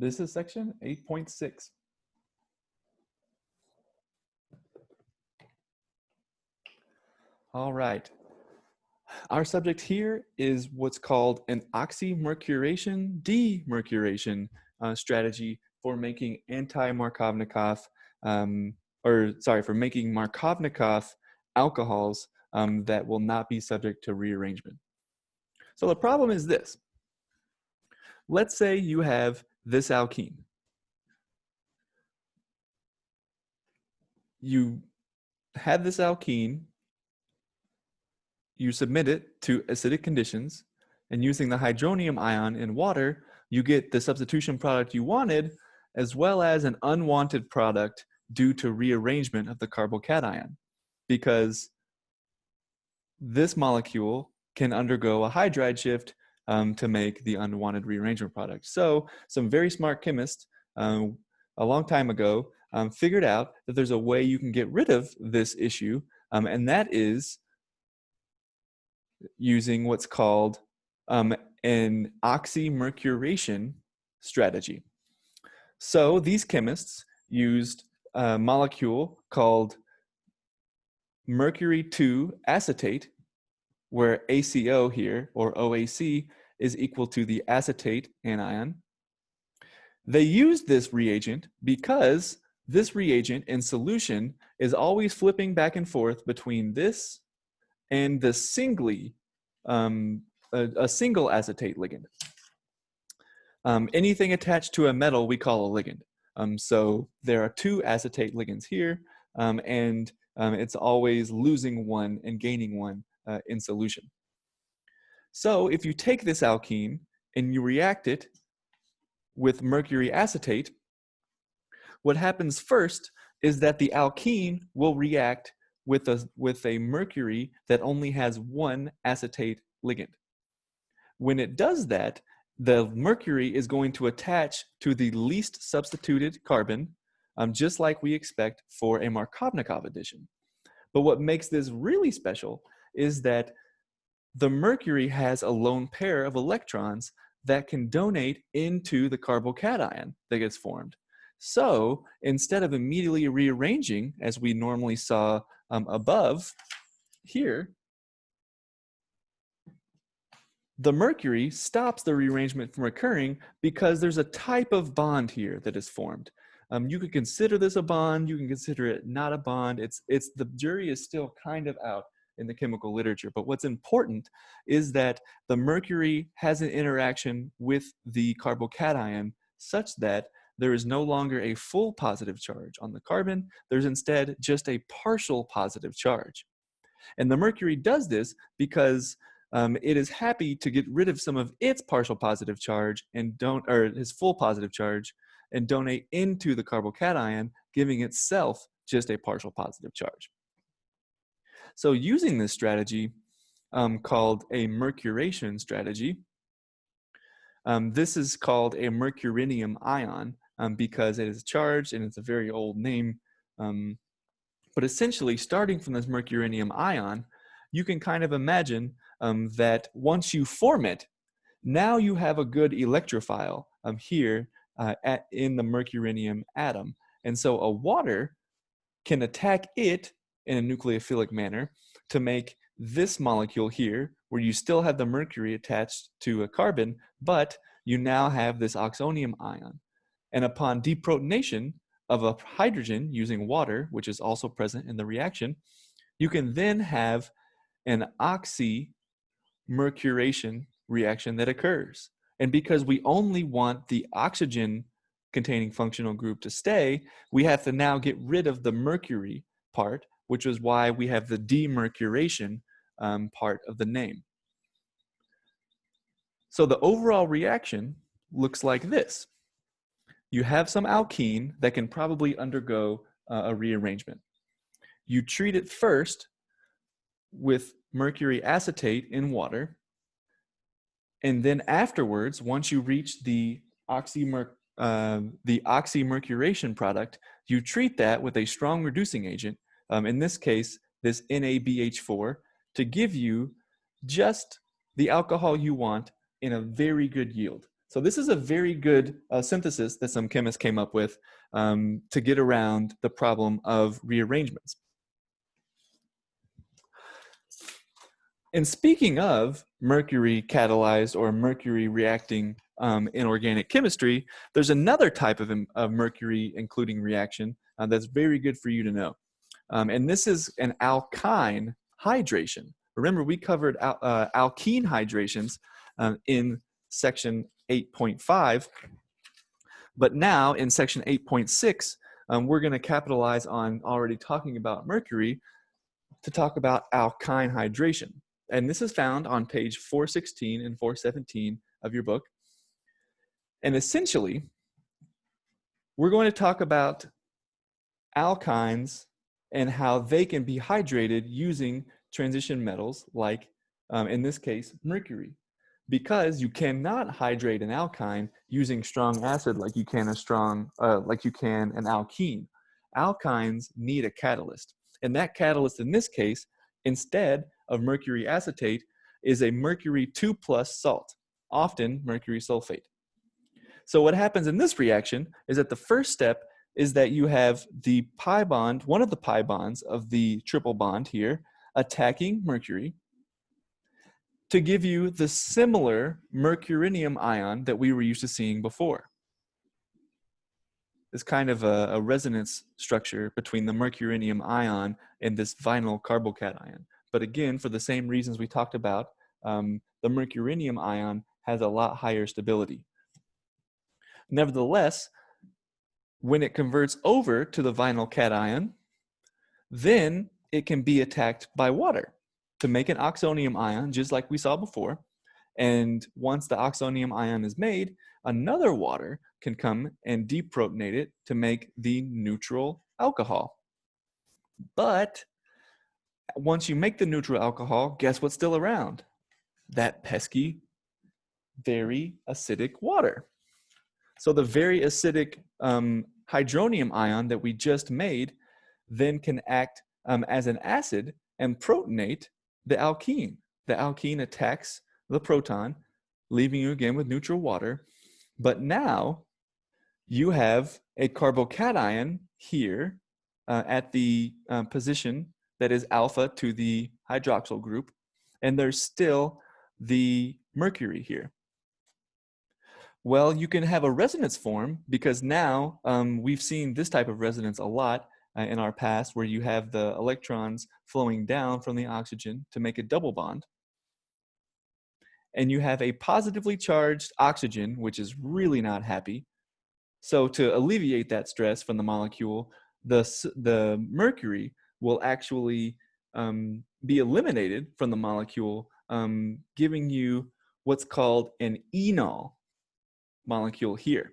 This is section 8.6. All right. Our subject here is what's called an oxymercuration demercuration strategy for making anti-Markovnikov, for making Markovnikov alcohols that will not be subject to rearrangement. So the problem is this. Let's say you have this alkene. You have this alkene, you submit it to acidic conditions, and using the hydronium ion in water, you get the substitution product you wanted, as well as an unwanted product due to rearrangement of the carbocation, because this molecule can undergo a hydride shift to make the unwanted rearrangement product. So some very smart chemists a long time ago figured out that there's a way you can get rid of this issue, and that is using what's called an oxymercuration strategy. So these chemists used a molecule called mercury 2 acetate, where ACO here, or OAC, is equal to the acetate anion. They used this reagent because this reagent in solution is always flipping back and forth between this and the singly, a single acetate ligand. Anything attached to a metal we call a ligand. So there are two acetate ligands here, and it's always losing one and gaining one in solution. So if you take this alkene and you react it with mercury acetate, what happens first is that the alkene will react with a mercury that only has one acetate ligand. When it does that, the mercury is going to attach to the least substituted carbon, just like we expect for a Markovnikov addition. But what makes this really special is that the mercury has a lone pair of electrons that can donate into the carbocation that gets formed. So instead of immediately rearranging, as we normally saw above here, the mercury stops the rearrangement from occurring because there's a type of bond here that is formed. You could consider this a bond, you can consider it not a bond. The jury is still kind of out in the chemical literature, but what's important is that the mercury has an interaction with the carbocation such that there is no longer a full positive charge on the carbon, there's instead just a partial positive charge. And the mercury does this because it is happy to get rid of some of its partial positive charge or its full positive charge and donate into the carbocation, giving itself just a partial positive charge. So using this strategy called a mercuration strategy, this is called a mercurinium ion because it is charged and it's a very old name. But essentially, starting from this mercurinium ion, you can kind of imagine that once you form it, now you have a good electrophile here in the mercurinium atom. And so a water can attack it in a nucleophilic manner to make this molecule here, where you still have the mercury attached to a carbon, but you now have this oxonium ion. And upon deprotonation of a hydrogen using water, which is also present in the reaction, you can then have an oxymercuration reaction that occurs. And because we only want the oxygen containing functional group to stay, we have to now get rid of the mercury part, which is why we have the demercuration part of the name. So the overall reaction looks like this. You have some alkene that can probably undergo a rearrangement. You treat it first with mercury acetate in water, and then afterwards, once you reach the oxymercuration product, you treat that with a strong reducing agent, in this case, this NaBH4, to give you just the alcohol you want in a very good yield. So this is a very good synthesis that some chemists came up with to get around the problem of rearrangements. And speaking of mercury catalyzed or mercury reacting in organic chemistry, there's another type of mercury including reaction that's very good for you to know. And this is an alkyne hydration. Remember, we covered alkene hydrations in section 8.5, but now in section 8.6, we're going to capitalize on already talking about mercury to talk about alkyne hydration. And this is found on page 416 and 417 of your book. And essentially, we're going to talk about alkynes and how they can be hydrated using transition metals like, in this case, mercury. Because you cannot hydrate an alkyne using strong acid like you can an alkene. Alkynes need a catalyst. And that catalyst in this case, instead of mercury acetate, is a mercury 2+ salt, often mercury sulfate. So what happens in this reaction is that the first step is that you have the pi bond, one of the pi bonds of the triple bond here, attacking mercury to give you the similar mercurinium ion that we were used to seeing before. It's kind of a resonance structure between the mercurinium ion and this vinyl carbocation. But again, for the same reasons we talked about, the mercurinium ion has a lot higher stability. Nevertheless, when it converts over to the vinyl cation, then it can be attacked by water to make an oxonium ion, just like we saw before. And once the oxonium ion is made, another water can come and deprotonate it to make the neutral alcohol. But once you make the neutral alcohol, guess what's still around? That pesky, very acidic water. So the very acidic hydronium ion that we just made then can act as an acid and protonate the alkene. The alkene attacks the proton, leaving you again with neutral water. But now you have a carbocation here at the position that is alpha to the hydroxyl group, and there's still the mercury here. Well, you can have a resonance form because now we've seen this type of resonance a lot in our past, where you have the electrons flowing down from the oxygen to make a double bond. And you have a positively charged oxygen, which is really not happy. So to alleviate that stress from the molecule, the mercury will actually be eliminated from the molecule, giving you what's called an enol molecule here.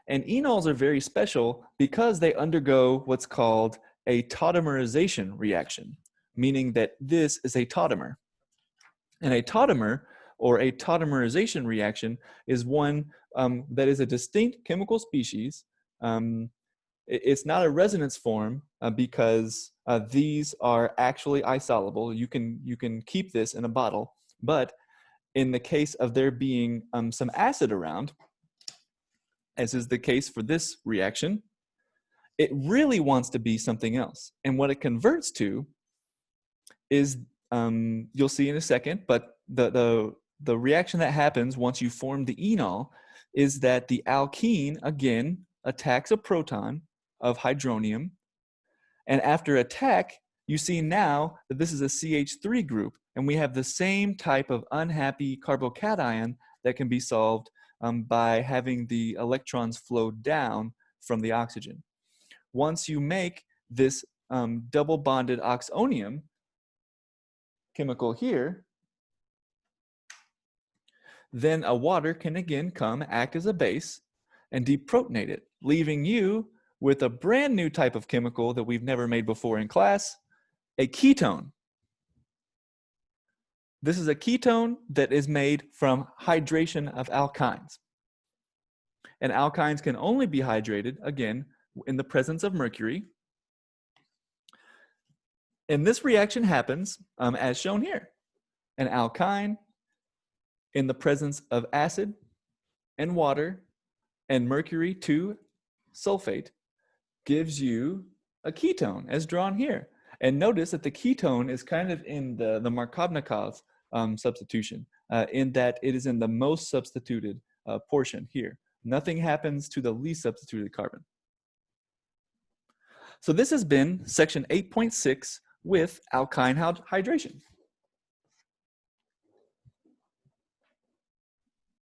And enols are very special because they undergo what's called a tautomerization reaction, meaning that this is a tautomer. And a tautomer, or a tautomerization reaction, is one that is a distinct chemical species. It's not a resonance form because these are actually isoluble. You can keep this in a bottle, but in the case of there being some acid around, as is the case for this reaction, it really wants to be something else. And what it converts to is, you'll see in a second, but the reaction that happens once you form the enol is that the alkene, again, attacks a proton of hydronium. And after attack, you see now that this is a CH3 group, and we have the same type of unhappy carbocation that can be solved by having the electrons flow down from the oxygen. Once you make this double bonded oxonium chemical here, then a water can again come act as a base and deprotonate it, leaving you with a brand new type of chemical that we've never made before in class, a ketone. This is a ketone that is made from hydration of alkynes. And alkynes can only be hydrated, again, in the presence of mercury. And this reaction happens as shown here. An alkyne in the presence of acid and water and mercury 2 sulfate gives you a ketone as drawn here. And notice that the ketone is kind of in the Markovnikov substitution, in that it is in the most substituted portion here. Nothing happens to the least substituted carbon. So this has been section 8.6 with alkyne hydration.